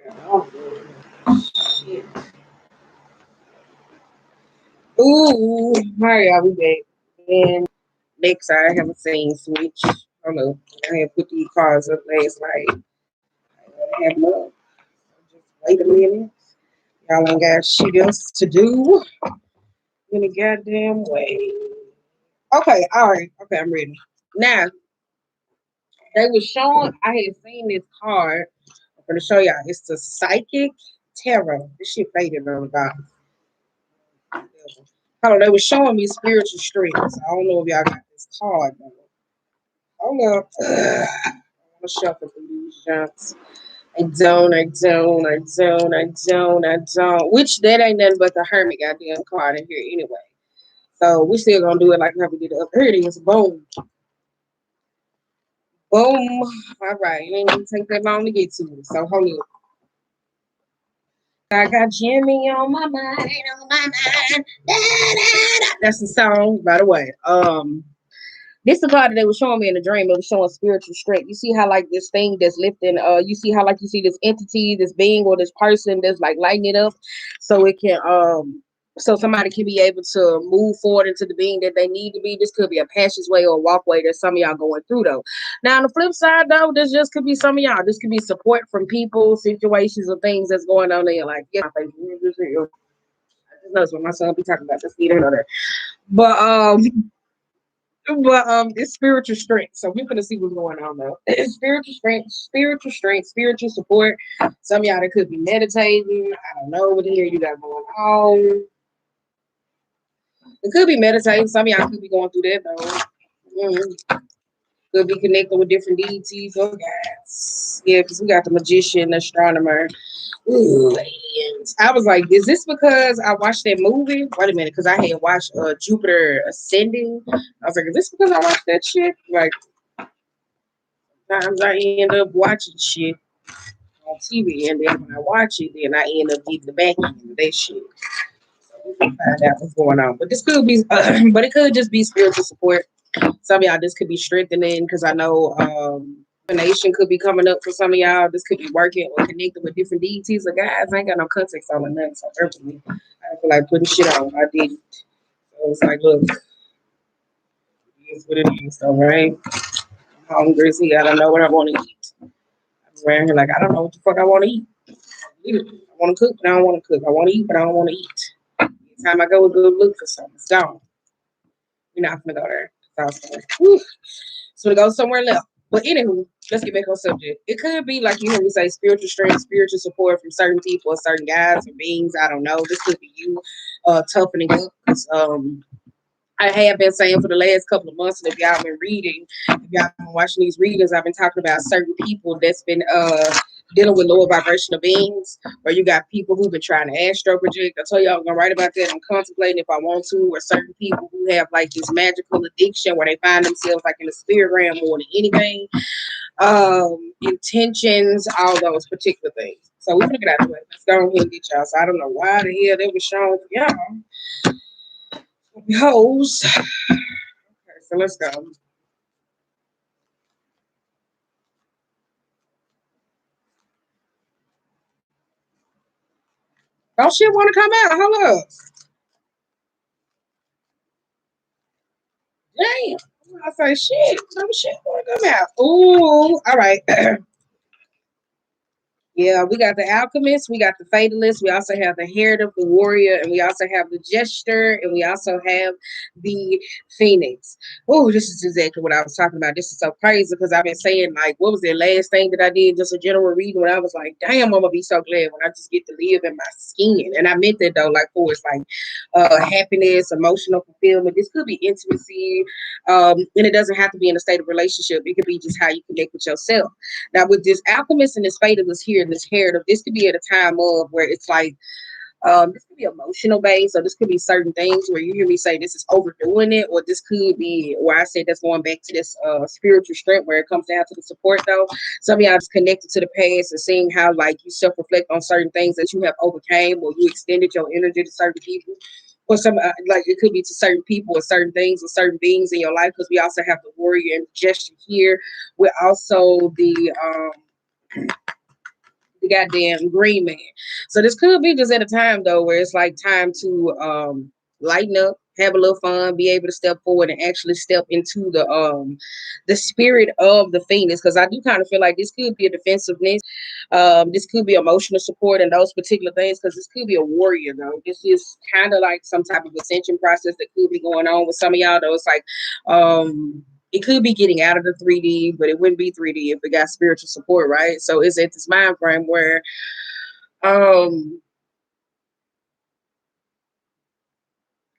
Oh, shit. Ooh, Mario, we back. And next, I have a scene switch. I don't know. I had put these cards up last night. I have love. Just wait a minute. Y'all ain't got shit else to do in a goddamn way. Okay, all right. Okay, I'm ready. Now, they were showing, I had seen this card. I'm going to show y'all. It's the Psychic Tarot. This shit faded on the bottom. Hold on, they were showing me spiritual strength. I don't know if y'all got this card though. Hold up. I'm gonna shuffle through these jumps. I don't. Which that ain't nothing but the Hermit goddamn card in here anyway. So we still gonna do it like how we did it up. Here it is. Boom. Boom. All right. It ain't gonna take that long to get to it. So hold on. I got Jimmy on my mind, on my mind. Da, da, da. That's the song, by the way. This is the card that they were showing me in the dream. It was showing spiritual strength. You see how like this thing that's lifting, you see how like you see this entity, this being or this person that's like lighting it up so it can so somebody can be able to move forward into the being that they need to be. This could be a passageway or a walkway that some of y'all going through though. Now on the flip side though, this just could be some of y'all. This could be support from people, situations, or things that's going on in your life. Yeah, I just knows what my son be talking about. Just need to know that. But it's spiritual strength. So we're gonna see what's going on though. Spiritual support. Some of y'all that could be meditating. I don't know what the hell you got going on. It could be meditating. Some of y'all could be going through that though. Could be connecting with different deities or gods. Yeah, because we got the magician, the astronomer. Ooh, aliens. I was like, is this because I watched that movie? Wait a minute, because I had watched Jupiter Ascending. I was like, is this because I watched that shit? Like, sometimes I end up watching shit on TV, and then when I watch it, then I end up getting the back end of that shit. So we can find out what's going on. But this could be, but it could just be spiritual support. Some of y'all, this could be strengthening because I know nation could be coming up for some of y'all. This could be working or connecting with different deities or guys. I ain't got no context on the nothing. So personally, I feel like putting shit on. I did. So it's like, look, it is what it is. All right. I'm hungry. See, I don't know what I want to eat. I'm around here like I don't know what the fuck I want to eat. I want to cook, but I don't want to cook. I want to eat, but I don't want to eat. Every time I go look for something, it's gone. We're not gonna go there. So to go somewhere else. But anywho, let's get back on subject. It could be like you hear me say spiritual strength, spiritual support from certain people or certain guys or beings. I don't know. This could be you toughening up. I have been saying for the last couple of months, and if y'all been reading, if y'all been watching these readings, I've been talking about certain people that's been dealing with lower vibrational beings, or you got people who've been trying to astro project. I told y'all I'm gonna write about that. I'm contemplating if I want to, or certain people who have like this magical addiction where they find themselves like in the spirit realm more than anything. Intentions, all those particular things. So we're gonna get out of the way. Let's go ahead and get y'all. So I don't know why the hell they were showing for y'all. Hoes. Okay, so let's go. Oh shit wanna come out. Hold up. Damn. I say shit. Some shit wanna come out. Ooh, all right. Yeah, we got the alchemist, we got the fatalist, we also have the herald, the warrior, and we also have the jester, and we also have the phoenix. Oh, this is exactly what I was talking about. This is so crazy because I've been saying, like, what was the last thing that I did? Just a general reading when I was like, damn, I'm gonna be so glad when I just get to live in my skin. And I meant that though, like for it's like happiness, emotional fulfillment. This could be intimacy. And it doesn't have to be in a state of relationship. It could be just how you connect with yourself. Now, with this alchemist and this fatalist here, this heritage, this could be at a time of where it's like, this could be emotional based, or this could be certain things where you hear me say this is overdoing it, or this could be where I said that's going back to this spiritual strength where it comes down to the support though. Some of y'all just connected to the past and seeing how like you self-reflect on certain things that you have overcame or you extended your energy to certain people. Or some like it could be to certain people or certain things or certain beings in your life because we also have the warrior and gesture here. We're also the goddamn green man. So this could be just at a time though where it's like time to lighten up, have a little fun, be able to step forward and actually step into the spirit of the Phoenix. Because I do kind of feel like this could be a defensiveness. This could be emotional support and those particular things, because this could be a warrior though. This is kind of like some type of ascension process that could be going on with some of y'all though. It's like it could be getting out of the 3D, but it wouldn't be 3D if it got spiritual support, right? So it's at this mind frame where um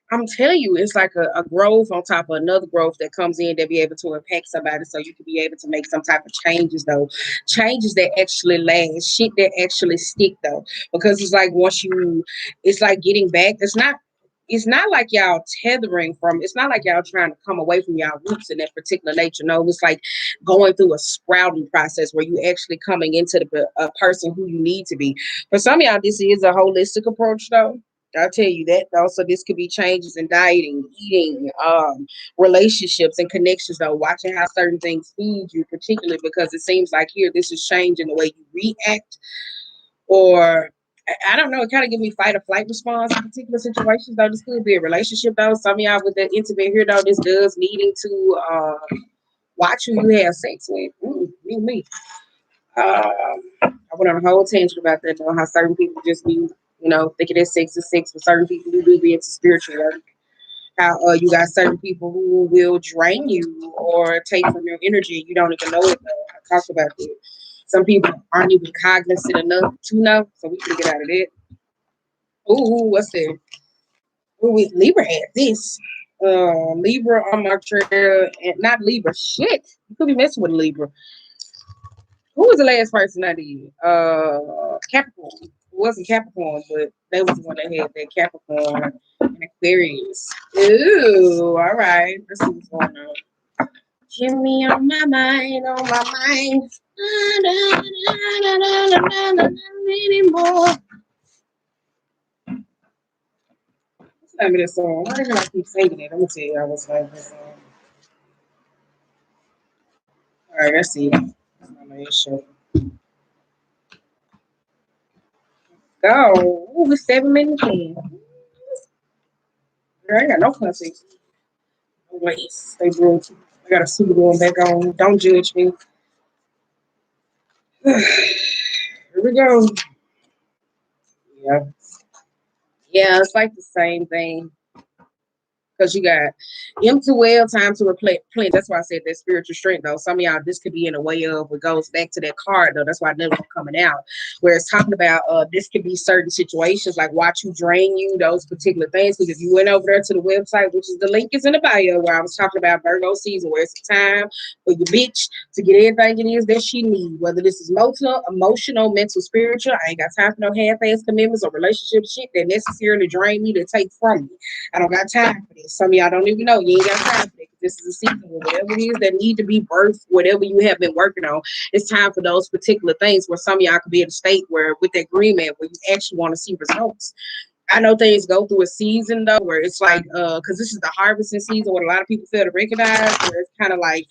I'm telling you, it's like a growth on top of another growth that comes in that be able to impact somebody. So you can be able to make some type of changes though. Changes that actually last, shit that actually stick though. Because it's like once you, it's like getting back. It's not like y'all tethering from, it's not like y'all trying to come away from y'all roots in that particular nature. No, it's like going through a sprouting process where you actually coming into the a person who you need to be. For some of y'all, this is a holistic approach though. I'll tell you that. Also, this could be changes in dieting, eating, relationships and connections though, watching how certain things feed you, particularly because it seems like here this is changing the way you react, or I don't know, it kind of give me fight or flight response in particular situations though. This could be a relationship though. Some of y'all with the intimate here though, this does needing to watch who you have sex with. Ooh, me. I went on a whole tangent about that though, how certain people just be, thinking that sex is sex. For certain people who do be into spiritual work, how you got certain people who will drain you or take from your energy. You don't even know it though. I talked about that. Some people aren't even cognizant enough to know, so we can get out of that. Ooh, what's that? Ooh, Libra had this. Libra on my trail, and not Libra. Shit, you could be messing with Libra. Who was the last person I did? Capricorn. It wasn't Capricorn, but they was the one that had that Capricorn and Aquarius. Ooh, all right. Let's see what's going on. Jimmy on my mind, on my mind. Anymore. What's the name of this song? Why did I keep saying it? Let me tell you, I was like this song. All right, let's see. Go. Ooh, it's 7 minutes in. Girl, I ain't got no context. No ways. They broke. I got a super going back on. Don't judge me. Here we go. Yeah. Yeah, it's like the same thing. Because you got empty well, time to replenish. That's why I said that spiritual strength, though. Some of y'all, this could be in a way of what goes back to that card, though. That's why I never coming out. Where it's talking about this could be certain situations, like watch you drain you, those particular things. Because if you went over there to the website, which is the link is in the bio, where I was talking about Virgo season, where it's a time for your bitch to get everything it is that she needs, whether this is emotional, mental, spiritual. I ain't got time for no half-ass commitments or relationship shit that necessarily drain me to take from me. I don't got time for this. Some of y'all don't even know you ain't got time for it. This is a season where whatever it is that need to be birthed, whatever you have been working on, it's time for those particular things where some of y'all could be in a state where with that agreement where you actually want to see results. I know things go through a season though where it's like because this is the harvesting season, what a lot of people fail to recognize, where it's kind of like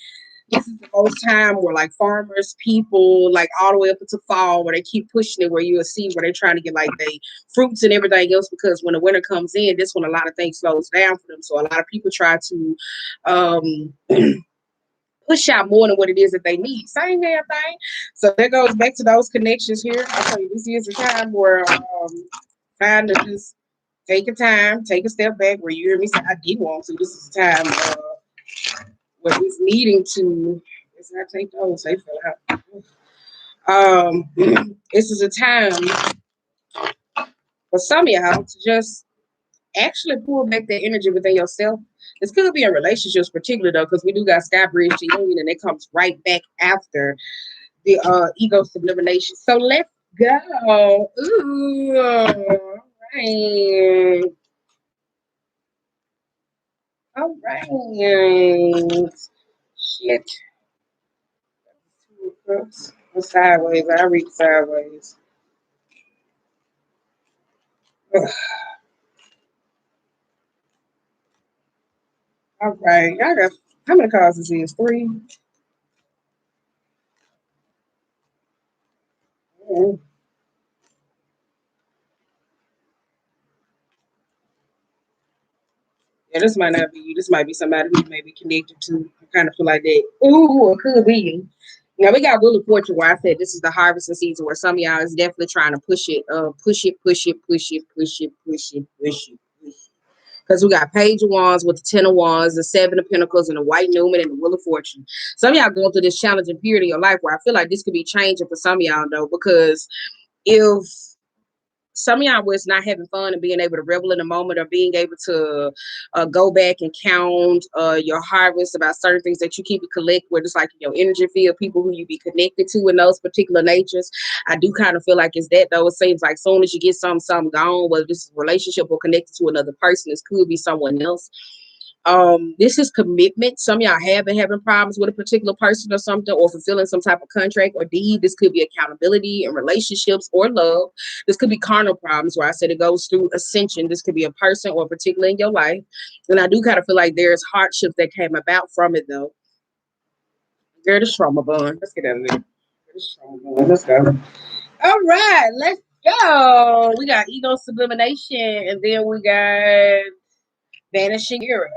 this is the most time where like farmers, people, like all the way up into fall, where they keep pushing it, where you'll see where they're trying to get like they fruits and everything else, because when the winter comes in, this when a lot of things slows down for them. So a lot of people try to um push out more than what it is that they need. Same damn thing. So that goes back to those connections here. I tell you, this is a time where trying to just take a time, take a step back, where you hear me say I did want to. This is a time where it's needing to. It's not take those. They fell out. This is a time for some of y'all to just actually pull back that energy within yourself. This could be in relationships, particularly though, because we do got Sky Bridge to Union, and it comes right back after the ego sublimation. So let's go. Ooh, all right. All right. Shit. Sideways. I read sideways. All right. I got how many cards is this? Three. Mm. And this might not be you. This might be somebody who you may be connected to. I kind of feel like that. Ooh, it could be you. Now we got Wheel of Fortune where I said this is the harvesting season where some of y'all is definitely trying to push it, push it, push it, push it, push it, push it, push it, push it. Because we got Page of Wands with the Ten of Wands, the Seven of Pentacles, and the White Newman and the Wheel of Fortune. Some of y'all going through this challenging period in your life where I feel like this could be changing for some of y'all though, because if some of y'all was not having fun and being able to revel in the moment, or being able to go back and count your harvest about certain things that you keep and collect, where it's like your energy field, people who you be connected to in those particular natures. I do kind of feel like it's that though. It seems like soon as you get something gone, whether this is a relationship or connected to another person, this could be someone else. This is commitment. Some of y'all have been having problems with a particular person or something, or fulfilling some type of contract or deed. This could be accountability in relationships or love. This could be carnal problems where I said it goes through ascension. This could be a person or particular in your life. And I do kind of feel like there's hardships that came about from it though. Girl, the trauma bond. Let's get out of there. Let's go. All right, let's go. We got ego sublimation, and then we got vanishing era.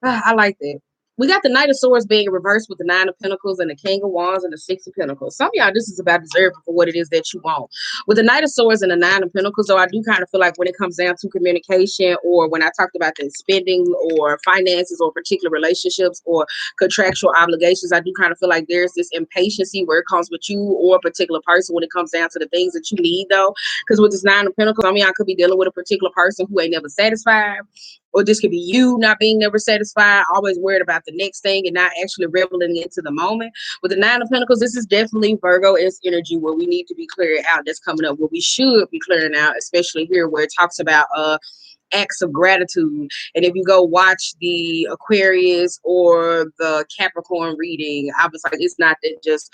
I like that. We got the Knight of Swords being reversed with the Nine of Pentacles and the King of Wands and the Six of Pentacles. Some of y'all, this is about deserving for what it is that you want. With the Knight of Swords and the Nine of Pentacles, though, I do kind of feel like when it comes down to communication, or when I talked about the spending or finances or particular relationships or contractual obligations, I do kind of feel like there's this impatience where it comes with you or a particular person when it comes down to the things that you need, though. Because with this Nine of Pentacles, some of y'all could be dealing with a particular person who ain't never satisfied. Or this could be you not being never satisfied, always worried about the next thing and not actually reveling into the moment. With the Nine of Pentacles, this is definitely Virgo-esque energy where we need to be clearing out. That's coming up, where we should be clearing out, especially here where it talks about acts of gratitude. And if you go watch the Aquarius or the Capricorn reading, I was like, it's not that just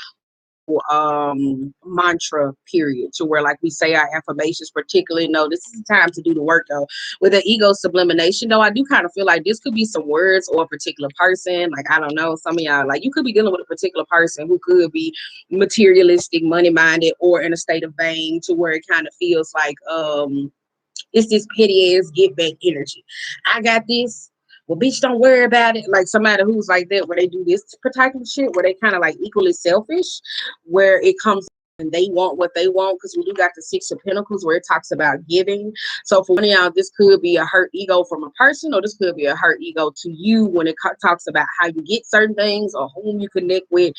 mantra period to where like we say our affirmations, particularly. No, this is the time to do the work though. With the ego sublimation though, I do kind of feel like this could be some words or a particular person. Like, I don't know, some of y'all, like, you could be dealing with a particular person who could be materialistic, money minded, or in a state of vain to where it kind of feels like it's this petty ass get back energy. I got this. Well, bitch, don't worry about it. Like somebody who's like that, where they do this particular shit, where they kind of like equally selfish, where it comes and they want what they want. Because we do got the Six of Pentacles where it talks about giving. So for one of y'all, this could be a hurt ego from a person, or this could be a hurt ego to you when it talks about how you get certain things or whom you connect with.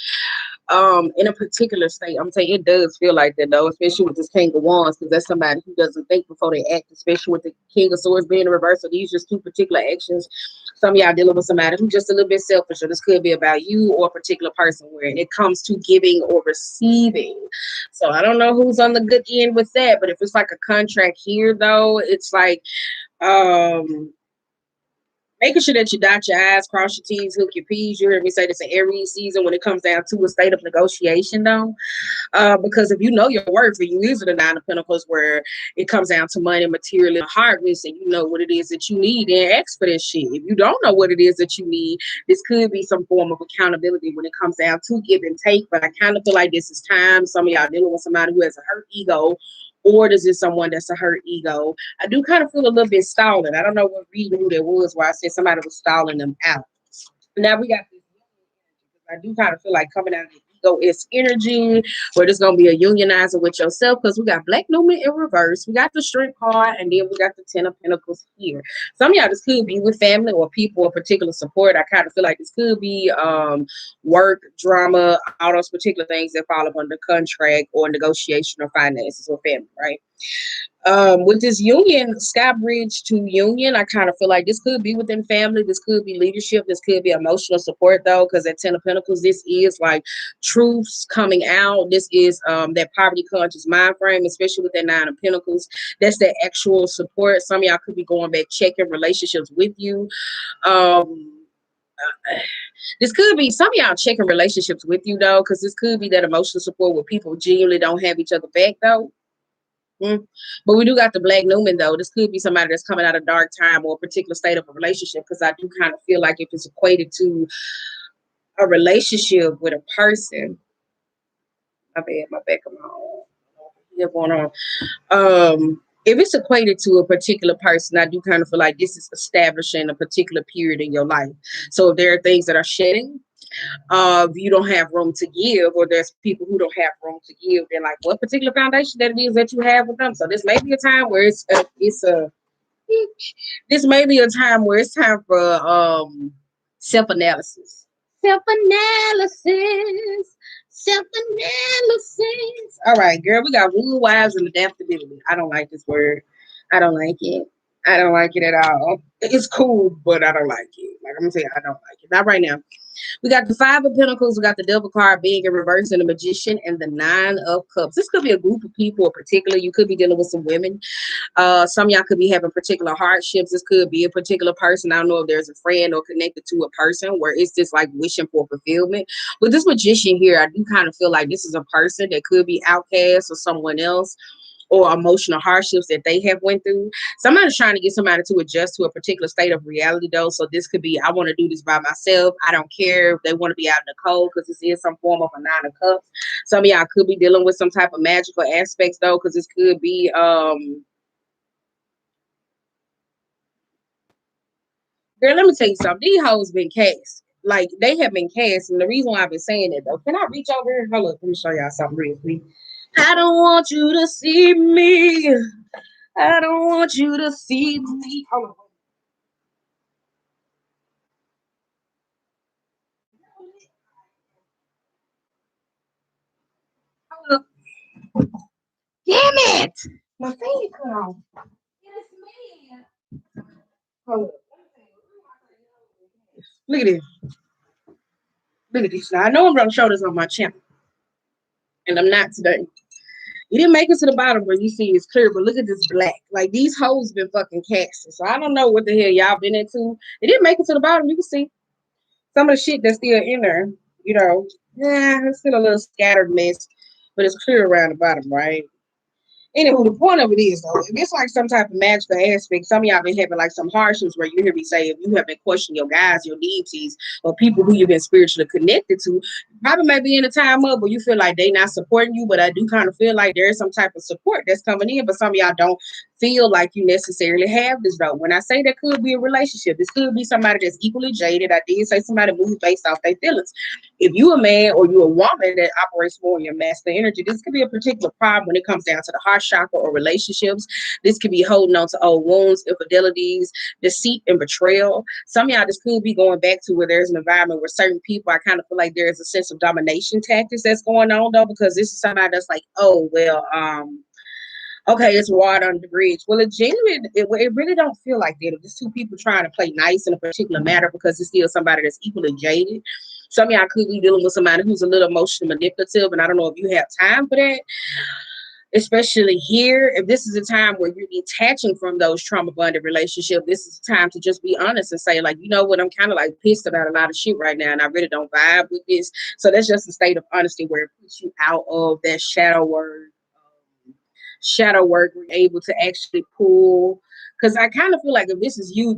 In a particular state. I'm saying it does feel like that though, especially with this King of Wands, because that's somebody who doesn't think before they act, especially with the King of Swords being in reverse. So these just two particular actions. Some of y'all dealing with somebody who's just a little bit selfish, or this could be about you or a particular person where it comes to giving or receiving. So I don't know who's on the good end with that, but if it's like a contract here though, it's like making sure that you dot your I's, cross your T's, hook your P's. You heard me say this in Aries season when it comes down to a state of negotiation, though. Because if you know your worth, and you use the Nine of Pentacles where it comes down to money, material, and harvest, and you know what it is that you need, then ask for this shit. If you don't know what it is that you need, this could be some form of accountability when it comes down to give and take. But I kind of feel like this is time. Some of y'all dealing with somebody who has a hurt ego, or is it someone that's a hurt ego? I do kind of feel a little bit stalling. I don't know what reason who that was where I said somebody was stalling them out. Now we got this. I do kind of feel like coming out of the ego-esque energy, where there's going to be a unionizer with yourself, because we got Black Newman in reverse. We got the Strength card, and then we got the Ten of Pentacles here. Some of y'all, this could be with family or people or particular support. I kind of feel like this could be work, drama, all those particular things that fall up under contract or negotiation or finances or family, right? With this union, sky bridge to union, I kind of feel like this could be within family. This could be leadership. This could be emotional support, though, because at Ten of Pentacles, this is like truths coming out. This is that poverty conscious mind frame, especially with that Nine of Pentacles. That's that actual support. Some of y'all could be going back, checking relationships with you. This could be some of y'all checking relationships with you, though, because this could be that emotional support where people genuinely don't have each other back, though. But we do got the Black Newman, though. This could be somebody that's coming out of dark time or a particular state of a relationship, because I do kind of feel like if it's equated to a relationship with a person, my bad, my back of my own. What's going on? if it's equated to a particular person, I do kind of feel like this is establishing a particular period in your life. So if there are things that are shedding, you don't have room to give, or there's people who don't have room to give, then like what particular foundation that it is that you have with them. So this may be a time where it's a this may be a time where it's time for self-analysis. Self-analysis. Self-analysis. All right, girl, we got rule wives and adaptability. I don't like this word. I don't like it. I don't like it at all. It's cool, but I don't like it. Like I'm gonna say, I don't like it. Not right now. We got the Five of Pentacles. We got the Devil card being in reverse and the Magician and the Nine of Cups. This could be a group of people in particular. You could be dealing with some women. Some of y'all could be having particular hardships. This could be a particular person. I don't know if there's a friend or connected to a person where it's just like wishing for fulfillment. With this Magician here, I do kind of feel like this is a person that could be outcast or someone else, or emotional hardships that they have went through. Somebody's trying to get somebody to adjust to a particular state of reality though. So this could be, I want to do this by myself. I don't care if they want to be out in the cold, because this is some form of a Nine of Cups. Some of y'all could be dealing with some type of magical aspects though, because this could be girl, let me tell you something. These hoes been cast. Like they have been cast, and the reason why I've been saying it though, can I reach over here? Hold up, let me show y'all something real quick. I don't want you to see me. I don't want you to see me. Hold up. Damn it! My face cut off. Yes, man. Hold up. Look at this. Look at this. Now I know I'm gonna show this on my channel, and I'm not today. You didn't make it to the bottom where you see it's clear, but look at this black. Like these hoes been fucking casting. So I don't know what the hell y'all been into. It didn't make it to the bottom. You can see some of the shit that's still in there. You know, yeah, it's still a little scattered mess, but it's clear around the bottom, right? Anywho, the point of it is though, if it's like some type of magical aspect, some of y'all been having like some hardships where you hear me say if you have been questioning your guides, your deities, or people who you've been spiritually connected to, probably might be in a time up where you feel like they not supporting you, but I do kind of feel like there is some type of support that's coming in, but some of y'all don't feel like you necessarily have this though. When I say that could be a relationship, this could be somebody that's equally jaded. I did say somebody moves based off their feelings. If you a man or you a woman that operates more in your masculine energy, this could be a particular problem when it comes down to the heart chakra or relationships. This could be holding on to old wounds, infidelities, deceit, and betrayal. Some of y'all just could be going back to where there's an environment where certain people, I kind of feel like there's a sense of domination tactics that's going on though, because this is somebody that's like, oh well, okay, it's water under the bridge. Well, it really don't feel like that. If it's two people trying to play nice in a particular matter because it's still somebody that's equally jaded. Some of y'all could be dealing with somebody who's a little emotionally manipulative, and I don't know if you have time for that. Especially here, if this is a time where you're detaching from those trauma bonded relationships, this is a time to just be honest and say, like, you know what, I'm kind of like pissed about a lot of shit right now, and I really don't vibe with this. So that's just a state of honesty where it puts you out of that shadow work, we're able to actually pull. Because I kind of feel like if this is you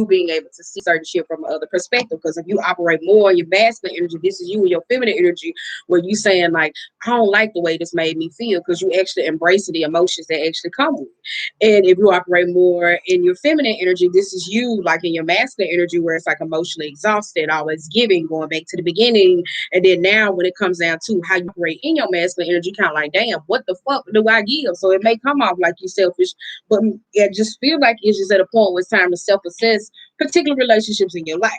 being able to see certain shit from another perspective. Because if you operate more in your masculine energy, this is you and your feminine energy, where you saying like, I don't like the way this made me feel, because you actually embracing the emotions that actually come with it. And if you operate more in your feminine energy, this is you like in your masculine energy, where it's like emotionally exhausted, always giving, going back to the beginning. And then now when it comes down to how you operate in your masculine energy, kind of like, damn, what the fuck do I give? So it may come off like you selfish, but it just feel like it's just at a point where it's time to self-assess particular relationships in your life.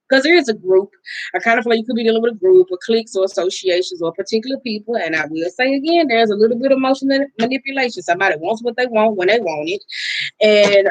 Because there is a group. I kind of feel like you could be dealing with a group or cliques or associations or particular people. And I will say again, there's a little bit of emotional manipulation. Somebody wants what they want when they want it. And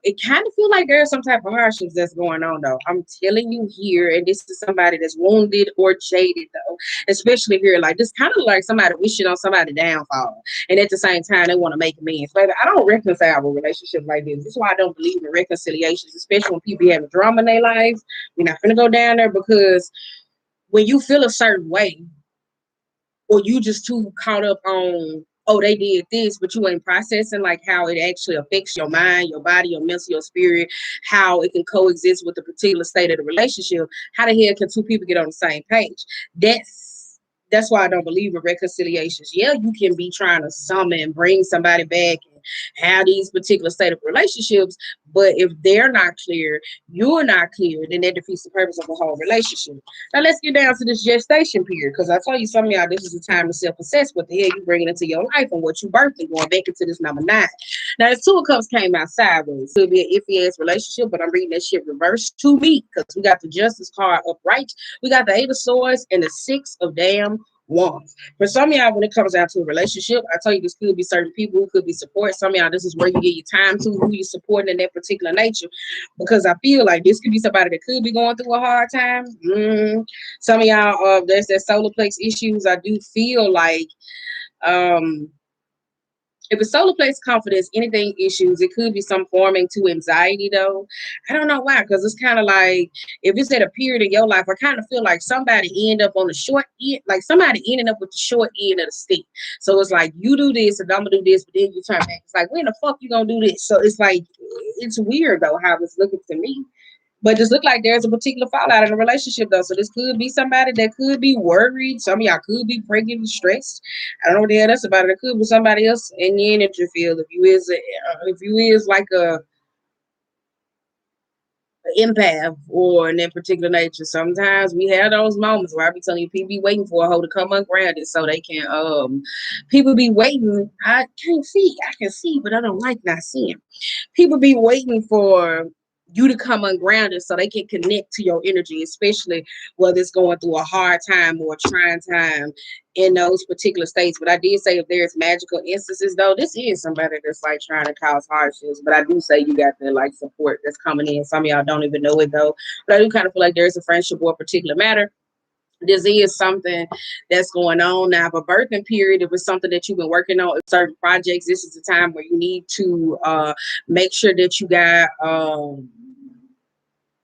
it kind of feel like there's some type of hardships that's going on though. I'm telling you here, and this is somebody that's wounded or jaded though, especially here. Like this kind of like somebody wishing on somebody's downfall, and at the same time they want to make amends. Baby, I don't reconcile with relationships like this. This is why I don't believe in reconciliations, especially when people having drama in their lives. We're not gonna go down there, because when you feel a certain way, or you just too caught up on, oh, they did this, but you ain't processing like how it actually affects your mind, your body, your mental, your spirit, how it can coexist with the particular state of the relationship. How the hell can two people get on the same page? That's why I don't believe in reconciliations. Yeah, you can be trying to summon and bring somebody back have these particular state of relationships, but if they're not clear, you're not clear, then that defeats the purpose of the whole relationship. Now let's get down to this gestation period, because I told you some of y'all this is the time to self-assess what the hell you bringing into your life and what you birthing, going back into this number 9. Now the 2 of Cups came out sideways. It could be an iffy ass relationship, but I'm reading that shit reversed to me, because we got the Justice card upright, we got the 8 of Swords and the 6 of damn wands. For some of y'all, when it comes down to a relationship, I tell you this could be certain people who could be support. Some of y'all, this is where you get your time to, who you're supporting in that particular nature. Because I feel like this could be somebody that could be going through a hard time. Some of y'all, there's that solar plex issues. I do feel like if it's solar plex confidence, anything issues, it could be some forming to anxiety though. I don't know why, because it's kind of like if it's at a period in your life, I kind of feel like somebody end up on the short end, like somebody ending up with the short end of the stick. So it's like you do this and I'm gonna do this, but then you turn back. It's like when the fuck you gonna do this? So it's like it's weird though how it's looking to me. But just look like there's a particular fallout in a relationship, though. So this could be somebody that could be worried. Some of y'all could be pregnant and stressed. I don't know what the hell that's about. It could be somebody else in the energy field. If you is like a empath or in that particular nature, sometimes we have those moments where I be telling you people be waiting for a hoe to come ungrounded so they can. People be waiting. I can't see. I can see, but I don't like not seeing. People be waiting for you to come ungrounded so they can connect to your energy, especially whether it's going through a hard time or a trying time in those particular states. But I did say if there's magical instances, though, this is somebody that's like trying to cause hardships. But I do say you got the like support that's coming in. Some of y'all don't even know it though. But I do kind of feel like there's a friendship or a particular matter. This is something that's going on now. But birthing period, if it's something that you've been working on, certain projects, this is the time where you need to make sure that you got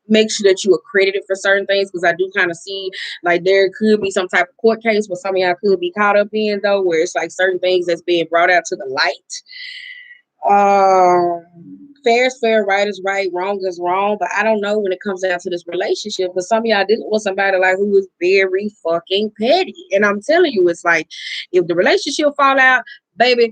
make sure that you are credited for certain things, because I do kind of see like there could be some type of court case where some of y'all could be caught up in though, where it's like certain things that's being brought out to the light. Fair is fair, right is right, wrong is wrong. But I don't know when it comes down to this relationship, because some of y'all didn't want somebody like who is very fucking petty. And I'm telling you, it's like if the relationship fall out, baby,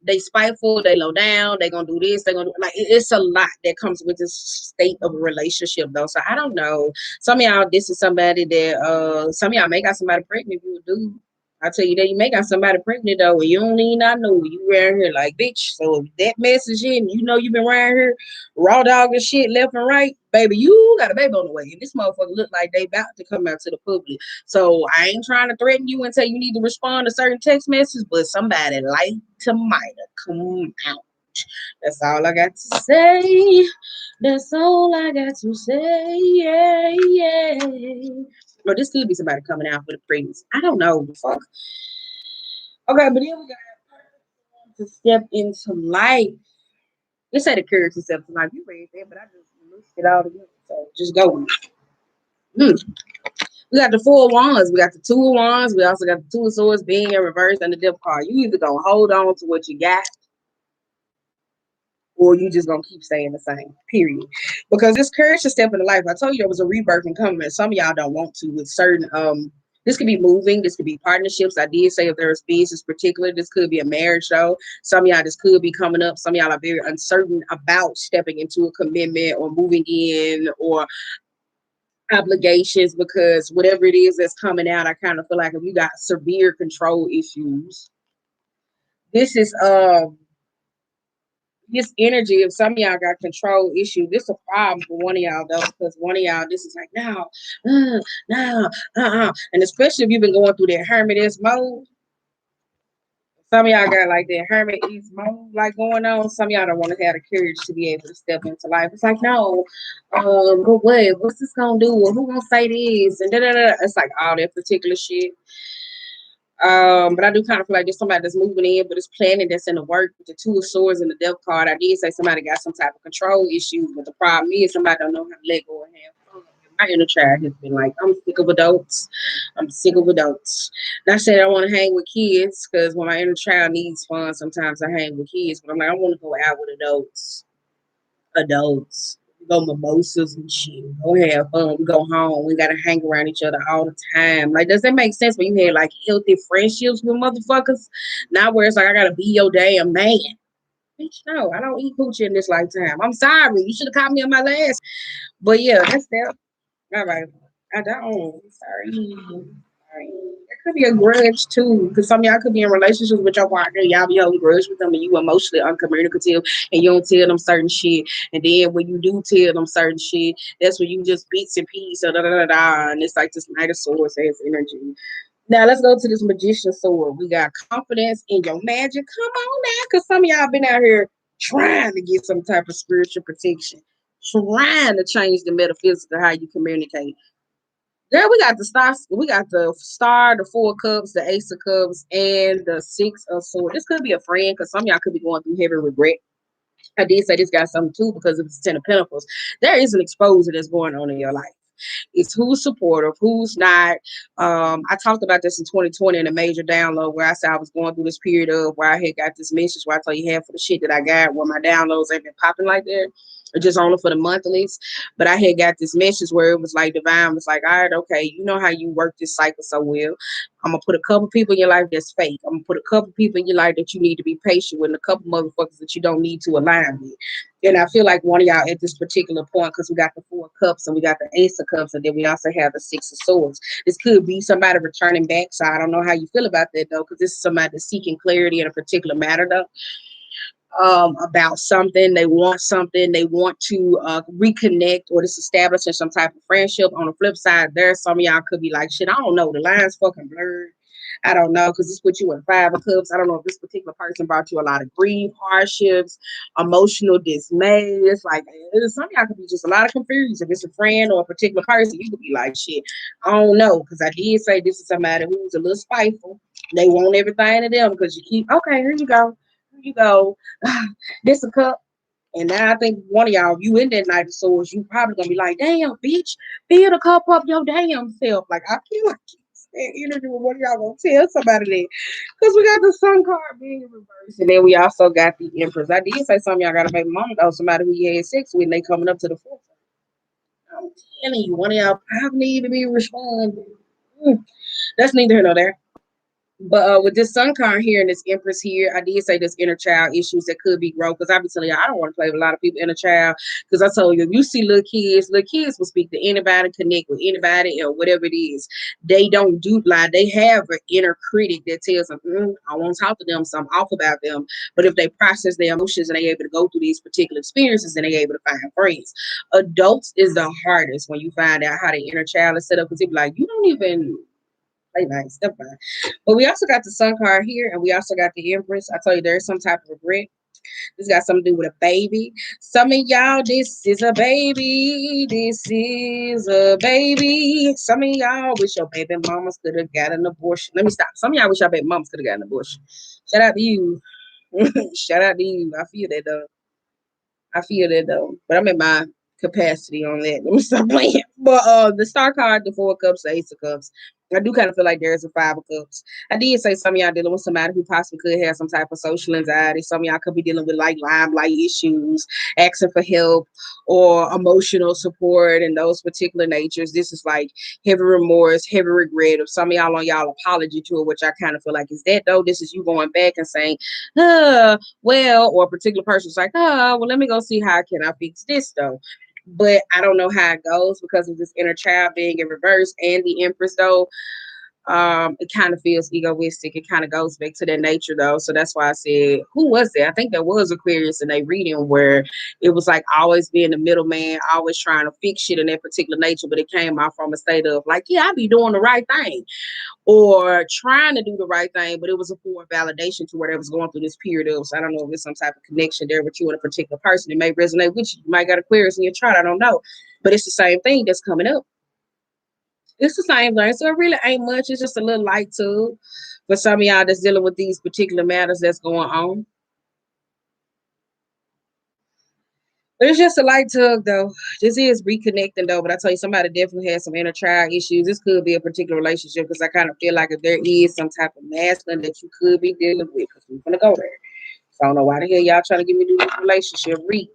they spiteful, they low down, they gonna do this, they gonna do like it's a lot that comes with this state of a relationship though. So I don't know. Some of y'all, this is somebody that some of y'all may got somebody pregnant if you a dude. I tell you that you may got somebody pregnant though, and you don't even not know you around here like bitch. So if that message in, you know you've been around here raw dog and shit left and right, baby, you got a baby on the way. And this motherfucker look like they about to come out to the public. So I ain't trying to threaten you and say you need to respond to certain text messages, but somebody like to might have come out. That's all I got to say. That's all I got to say. Yeah, yeah. Or this could be somebody coming out for the pregnancy. I don't know. The fuck. Okay, but then we got to step into life. They say the courage to step into life. You read that, but I just looked it all together. So just go with it. We got the 4 of Wands. We got the 2 of Wands. We also got the 2 of Swords being in reverse and the Death card. You either gonna hold on to what you got, or you just gonna keep staying the same, period. Because this courage to step into life, I told you there was a rebirth and coming, and some of y'all don't want to with certain this could be moving, this could be partnerships. I did say if there's business particular, this could be a marriage though. Some of y'all this could be coming up. Some of y'all are very uncertain about stepping into a commitment or moving in or obligations, because whatever it is that's coming out, I kind of feel like if you got severe control issues, this is this energy, if some of y'all got control issues, this is a problem for one of y'all though, because one of y'all, this is like, no, and especially if you've been going through that hermitist mode. Some of y'all got like that hermitist mode like going on. Some of y'all don't want to have the courage to be able to step into life. It's like, no, but what's this gonna do? Or who gonna say this? And it's like all that particular shit. But I do kind of feel like there's somebody that's moving in, but it's planning that's in the work with the 2 of Swords and the Death card. I did say somebody got some type of control issues, but the problem is somebody don't know how to let go and have fun. My inner child has been like, I'm sick of adults. I'm sick of adults. Not saying I want to hang with kids, because when my inner child needs fun, sometimes I hang with kids, but I'm like, I want to go out with adults. Adults. Go mimosas and shit. Go have fun. We go home. We gotta hang around each other all the time. Like, does that make sense when you had like healthy friendships with motherfuckers? Not where it's like I gotta be your damn man. bitch, no, I don't eat coochie in this lifetime. I'm sorry. You should have caught me on my last. But yeah, that's that. All right. I don't. Sorry. Sorry. It could be a grudge too, because some of y'all could be in relationships with your partner. Y'all be holding grudge with them, and you emotionally uncommunicative, and you don't tell them certain shit. And then when you do tell them certain shit, that's when you just beats and peace, da da da da. And it's like this Knight of Swords has energy. Now let's go to this Magician sword. We got confidence in your magic. Come on now, because some of y'all been out here trying to get some type of spiritual protection, trying to change the metaphysical how you communicate. Girl, we got the star, the 4 cups, the ace of cups, and the 6 of swords. This could be a friend because some of y'all could be going through heavy regret. I did say this got something too because of the 10 of Pentacles. There is an exposure that's going on in your life. It's who's supportive, who's not. I talked about this in 2020 in a major download where I said I was going through this period of where I had got this message where I tell you half of the shit that I got where my downloads ain't been popping like that. Or just only for the monthlies. But I had got this message where it was like divine was like, all right, okay, you know how you work this cycle so well. I'm gonna put a couple people in your life that's fake. I'm gonna put a couple people in your life that you need to be patient with, and a couple motherfuckers that you don't need to align with. And I feel like one of y'all at this particular point, because we got the 4 cups and we got the ace of cups, and then we also have the 6 of swords. This could be somebody returning back. So I don't know how you feel about that though, because this is somebody that's seeking clarity in a particular matter though. About something, they want something, they want to reconnect or just establishing some type of friendship. On the flip side, there some of y'all could be like, shit, I don't know, the line's fucking blurred. I don't know, because this put you in 5 of cups. I don't know if this particular person brought you a lot of grief, hardships, emotional dismay. It's like some of y'all could be just a lot of confusion. If it's a friend or a particular person, you could be like, shit, I don't know, because I did say this is somebody who's a little spiteful. They want everything to them because you keep, okay, here you go. Here you go. This a cup. And now I think one of y'all, you in that Knight of Swords, you probably gonna be like, damn, bitch, fill the cup up your damn self. Like I feel like that interview with one of y'all gonna tell somebody that. Because we got the sun card being in reverse. And then we also got the Empress. I did say some of y'all got a baby mama though, somebody who you had sex with, and they coming up to the forefront. I'm telling you, one of y'all probably need to be responding. That's neither here nor there. But with this sun card here and this Empress here, I did say there's inner child issues that could be growth. Because I be telling you, I don't want to play with a lot of people inner child. Because I told you, if you see little kids will speak to anybody, connect with anybody, or whatever it is. They don't do lie. They have an inner critic that tells them, I won't talk to them, so I'm off about them. But if they process their emotions and they're able to go through these particular experiences, then they're able to find friends. Adults is the hardest when you find out how the inner child is set up. Because they be like, you don't even play nice, that's fine. But we also got the sun card here, and we also got the Empress. I tell you, there's some type of regret. This got something to do with a baby. Some of y'all, this is a baby. This is a baby. Some of y'all wish your baby mamas could have got an abortion. Let me stop. Some of y'all wish your baby mamas could have got an abortion. Shout out to you. Shout out to you. I feel that though. I feel that though. But I'm in my capacity on that. Let me stop playing. But the star card, the 4 cups, the ace of cups. I do kind of feel like there's a 5 of cups. I did say some of y'all dealing with somebody who possibly could have some type of social anxiety. Some of y'all could be dealing with like limelight issues, asking for help or emotional support and those particular natures. This is like heavy remorse, heavy regret of some of y'all on y'all apology tour, which I kind of feel like is that though. This is you going back and saying, well, or a particular person's like, well, let me go see how can I fix this though. But I don't know how it goes because of this inner child being in reverse and the Empress though. It kind of feels egoistic. It kind of goes back to that nature though. So that's why I said, who was there? I think there was Aquarius in a reading where it was like always being the middleman, always trying to fix shit in that particular nature, but it came out from a state of like, yeah, I be doing the right thing or trying to do the right thing, but it was a form of validation to where they was going through this period of, so I don't know if there's some type of connection there with you and a particular person. It may resonate with you. You might got Aquarius in your chart. I don't know. But it's the same thing that's coming up. It's the same thing. So it really ain't much. It's just a little light too for some of y'all that's dealing with these particular matters that's going on. But it's just a light tug though. This is reconnecting though. But I tell you, somebody definitely has some inner child issues. This could be a particular relationship because I kind of feel like if there is some type of masculine that you could be dealing with, because we're gonna go there. So I don't know why the hell y'all trying to get me to do this relationship read.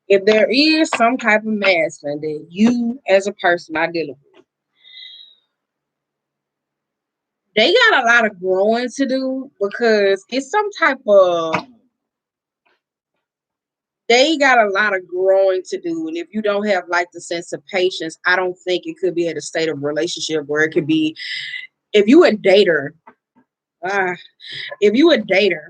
If there is some type of masculine that you as a person are dealing with, they got a lot of growing to do because it's some type of They got a lot of growing to do. And if you don't have like the sense of patience, I don't think it could be at a state of relationship where it could be if you a dater, uh, if you a dater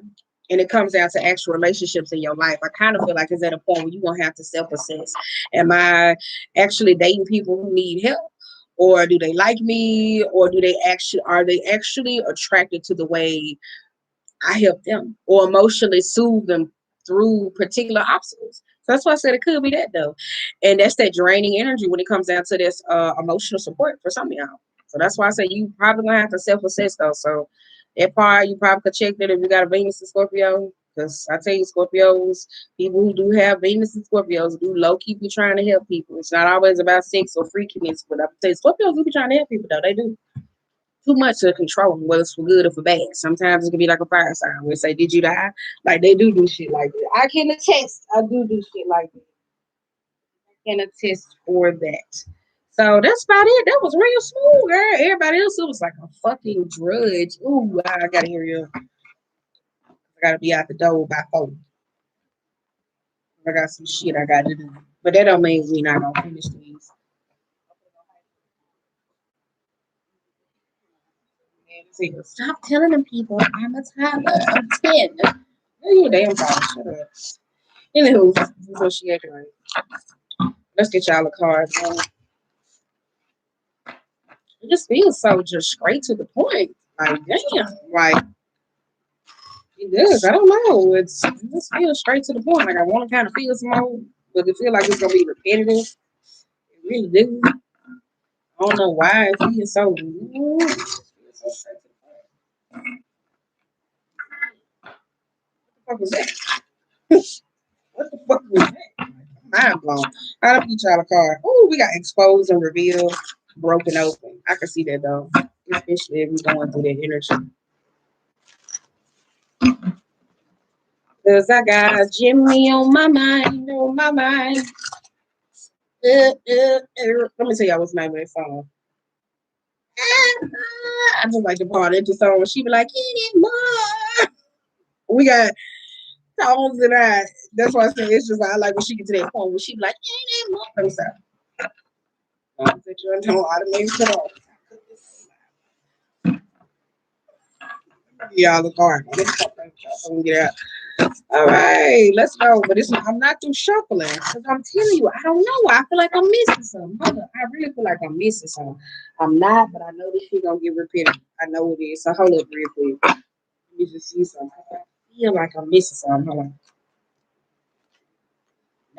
and it comes down to actual relationships in your life, I kind of feel like it's at a point where you're gonna have to self-assess. Am I actually dating people who need help? Or do they like me? Or do they actually are they actually attracted to the way I help them or emotionally soothe them through particular obstacles? So that's why I said it could be that though. And that's that draining energy when it comes down to this emotional support for some of y'all. So that's why I say you probably gonna have to self-assess though. So that part you probably could check that if you got a Venus in Scorpio. Because I tell you, Scorpios, people who do have Venus and Scorpios do low key be trying to help people. It's not always about sex or freakiness, but I tell you, Scorpios do be trying to help people though. They do too much to control, whether it's for good or for bad. Sometimes it can be like a fire sign where say, "Did you die?" Like they do shit like that. I can attest. I do shit like that. I can attest for that. So that's about it. That was real smooth, girl. Everybody else, it was like a fucking drudge. Ooh, I gotta hear you. I gotta be out the door by 4. I got some shit I gotta do. But that don't mean we not gonna finish these. Stop telling them people I'm a toddler. I'm 10. You a damn toddler. Shut up. Anywho, so she acting like, let's get y'all a card. It just feels so just straight to the point. Like, damn. Like, it does. I don't know. It just feels straight to the point. Like, I want to kind of feel some more, but it feel like it's going to be repetitive. It really do. I don't know why it feels so. It feels so straight to the point. What the fuck was that? What the fuck was that? Mind blown. I'll get y'all a card. Oh, we got exposed and revealed, broken open. I can see that though, especially if we're going through that energy. Cause I got Jimmy on my mind, on my mind. Let me tell y'all what's the name of that song. I just like the part of the song when she be like, anymore. We got songs and I. That's why I say it's just like I like when she get to that point when she be like, anymore. Let me stop. Don't automate it all. Y'all the card. Get out. All right, let's go. But it's I'm not through shuffling because I'm telling you, I don't know. I feel like I'm missing something. Hold up. I really feel like I'm missing something. I'm not, but I know this shit gonna get repetitive. I know it is. So hold up real quick. Let me just see something. I feel like I'm missing something. Hold on.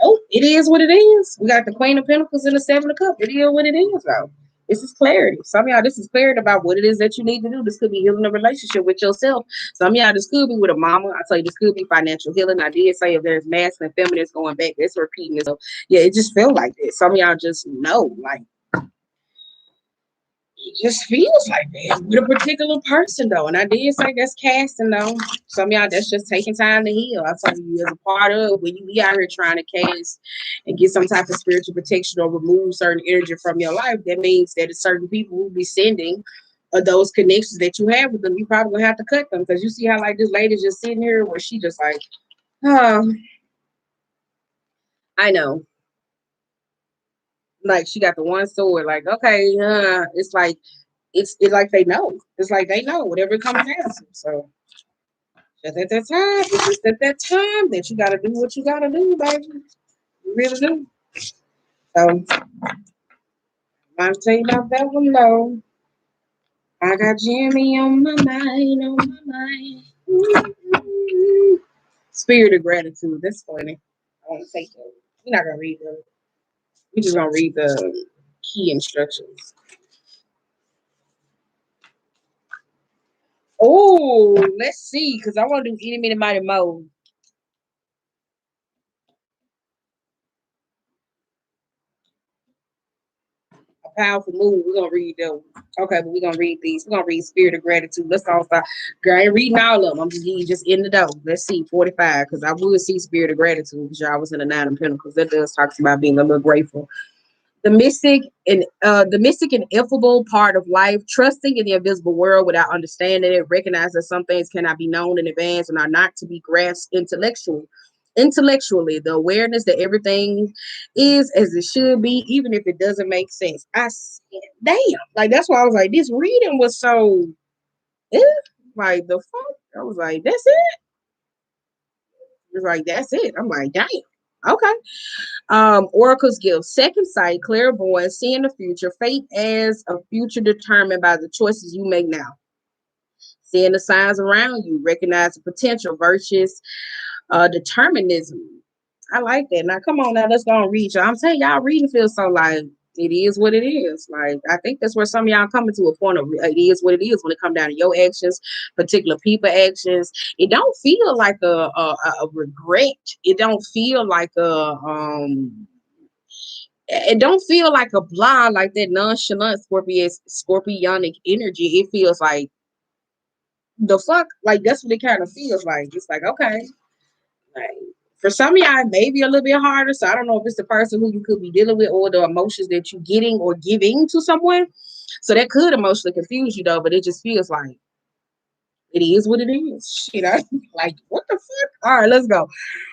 Nope, it is what it is. We got the Queen of Pentacles and the Seven of Cups. It is what it is, though. This is clarity. Some of y'all, this is clarity about what it is that you need to do. This could be healing a relationship with yourself. Some of y'all, this could be with a mama. I tell you, this could be financial healing. I did say if there's masculine and feminine going back, that's repeating itself. Yeah, it just felt like that. Some of y'all just know, like, it just feels like that with a particular person though. And I did say that's casting though. Some of y'all that's just taking time to heal. I told you as a part of when you be out here trying to cast and get some type of spiritual protection or remove certain energy from your life, that means that it's certain people who be sending those connections that you have with them, you probably gonna have to cut them because you see how like this lady just sitting here where she just like, oh, I know. Like she got the one sword, like, okay, it's like it's like they know. It's like they know whatever it comes down to. So just at that time, it's just at that time that you gotta do what you gotta do, baby. You really do. So I'm tell you about that one though. I got Jimmy on my mind, on my mind. Mm-hmm. Spirit of gratitude. That's funny. I want to take that. We're not gonna read the. We're just gonna read the key instructions. Oh, let's see, because I want to do any minute mighty mode. A powerful move. We're gonna read them. Okay, but we're gonna read these. We're gonna read Spirit of Gratitude. Let's all start. Girl, I ain't reading all of them. I'm just in the door. Let's see, 45. Because I would see Spirit of Gratitude because y'all was in the Nine of Pentacles. That does talks about being a little grateful. The mystic and ineffable part of life, trusting in the invisible world without understanding it, recognize that some things cannot be known in advance and are not to be grasped intellectually. Intellectually, the awareness that everything is as it should be, even if it doesn't make sense. I said, damn, like that's why I was like, this reading was so, eh, like the fuck. I was like, that's it. It was like, that's it. I'm like, damn. Okay. Oracles give second sight, clairvoyance, seeing the future, fate as a future determined by the choices you make now. Seeing the signs around you, recognize the potential versus determinism. I like that. Now, come on, now let's go and read. Y'all. I'm telling y'all, reading feels so like it is what it is. Like I think that's where some of y'all coming to a point of it is what it is when it come down to your actions, particular people actions. It don't feel like a regret. It don't feel like a. It don't feel like a blah, like that nonchalant scorpionic energy. It feels like the fuck, like that's what it kind of feels like. It's like okay, like for some of y'all, it may be a little bit harder. So I don't know if it's the person who you could be dealing with or the emotions that you're getting or giving to someone. So that could emotionally confuse you though, but it just feels like it is what it is. Shit, I like what the fuck? All right, let's go.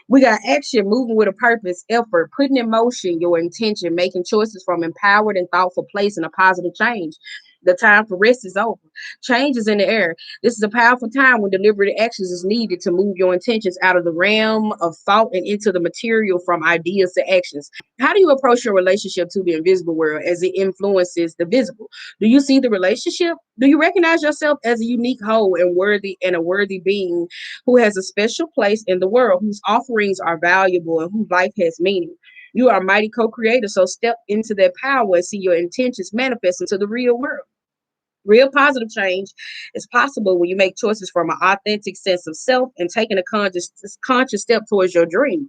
We got action, moving with a purpose, effort, putting in motion your intention, making choices from empowered and thoughtful place and a positive change. The time for rest is over. Change is in the air. This is a powerful time when deliberate actions is needed to move your intentions out of the realm of thought and into the material from ideas to actions. How do you approach your relationship to the invisible world as it influences the visible? Do you see the relationship? Do you recognize yourself as a unique whole and a worthy being who has a special place in the world, whose offerings are valuable and whose life has meaning? You are a mighty co-creator, so step into that power and see your intentions manifest into the real world. Real positive change is possible when you make choices from an authentic sense of self and taking a conscious step towards your dream.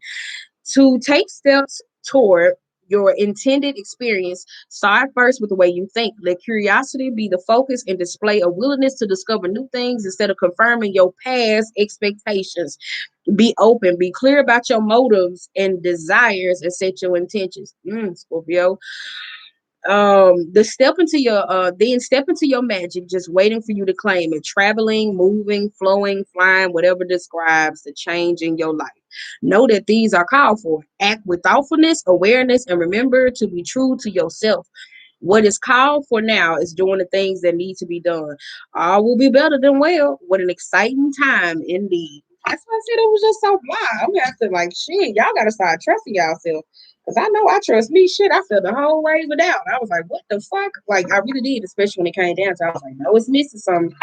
To take steps toward your intended experience, start first with the way you think. Let curiosity be the focus and display a willingness to discover new things instead of confirming your past expectations. Be open, be clear about your motives and desires, and set your intentions. Scorpio. The step into your then step into your magic, just waiting for you to claim it. Traveling, moving, flowing, flying, whatever describes the change in your life. Know that these are called for. Act with thoughtfulness, awareness, and remember to be true to yourself. What is called for now is doing the things that need to be done. All will be better than well. What an exciting time indeed. That's why I said it was just so blah. I'm gonna have to like shit. Y'all gotta start trusting yourself. Cause I know I trust me. Shit, I felt the whole way without. I was like, what the fuck? Like I really did, especially when it came down to I was like, no, it's missing something.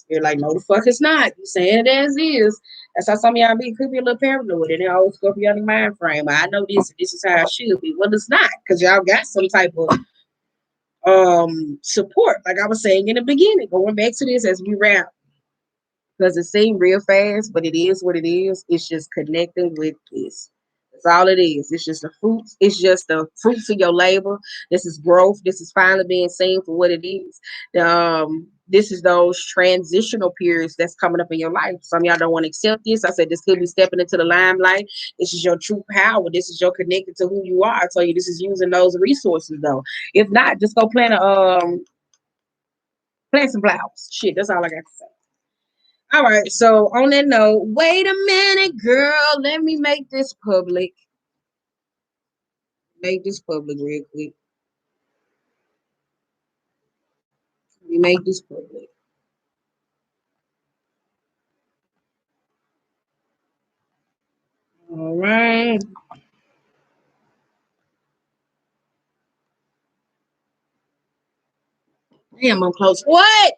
You're like, no, the fuck it's not. You saying it as is. That's how some of y'all be. Could be a little paranoid in their old Scorpionic mind frame. I know this is how it should be. Well, it's not, because y'all got some type of support. Like I was saying in the beginning, going back to this as we wrap, because it seemed real fast, but it is what it is. It's just connecting with this. That's all it is. It's just the fruits. It's just the fruits of your labor. This is growth. This is finally being seen for what it is. This is those transitional periods that's coming up in your life. Some of y'all don't want to accept this. I said this could be stepping into the limelight. This is your true power. This is your connected to who you are. I tell you, this is using those resources though. If not, just go plant some flowers. Shit, that's all I got to say. All right. So on that note, wait a minute, girl. Let me make this public. Make this public real quick. Let me make this public. All right. Damn, I'm close. What?